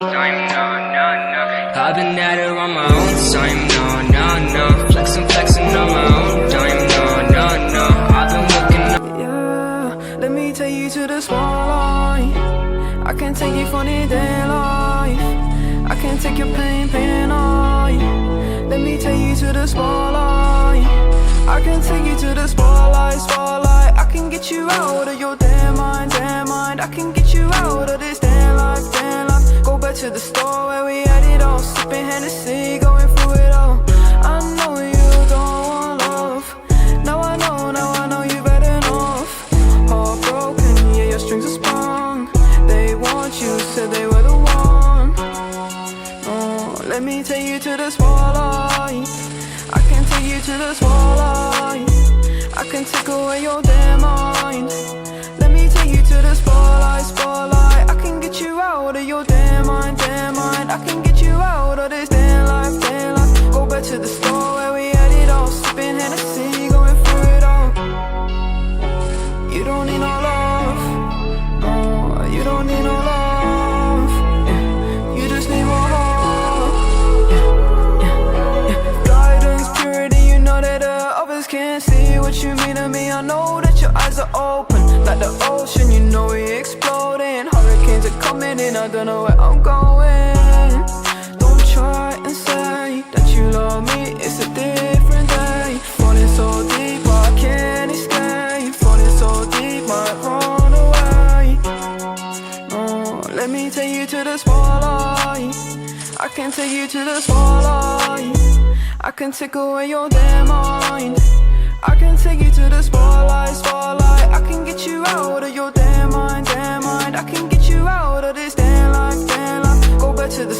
I've been at it on my own time, no. Flexing on my own time, no. I've been looking up. Yeah, let me take you to the spotlight. I can take you for the day life. I can take your pain and I. Let me take you to the spotlight. I can take you to the spotlight. I can get you out of your damn mind. I can get you out of this damn life. Go back to the store where we had it all, sipping Hennessy, going through it all. I know you don't want love. Now I know you've had enough. Heartbroken, yeah, your strings are sprung. They want you, said they were the one. Oh, let me take you to the spotlight. I can take you to the spotlight. I can take away your damn mind. Let me take you to the spotlight. I can get you out of your damn mind. I can get you out of this damn life. Go back to the store where we had it all, sipping Hennessy, going through it all. You don't need no love. No, you don't need no love. Yeah. You just need more heart. Yeah. Guidance, purity, you know that others can't see what you mean to me. I know that your eyes are open like the ocean, you know we exploding. Hurricanes are coming in, I don't know where I'm going. Don't try and say that you love me, it's a different day. Falling so deep, I can't escape. Falling so deep, might run away. No, let me take you to the spotlight. I can take you to the spotlight. I can take away your damn mind. I can take you to the spotlight. I can get you out of your damn mind. I can get you out of this damn life. Go back to the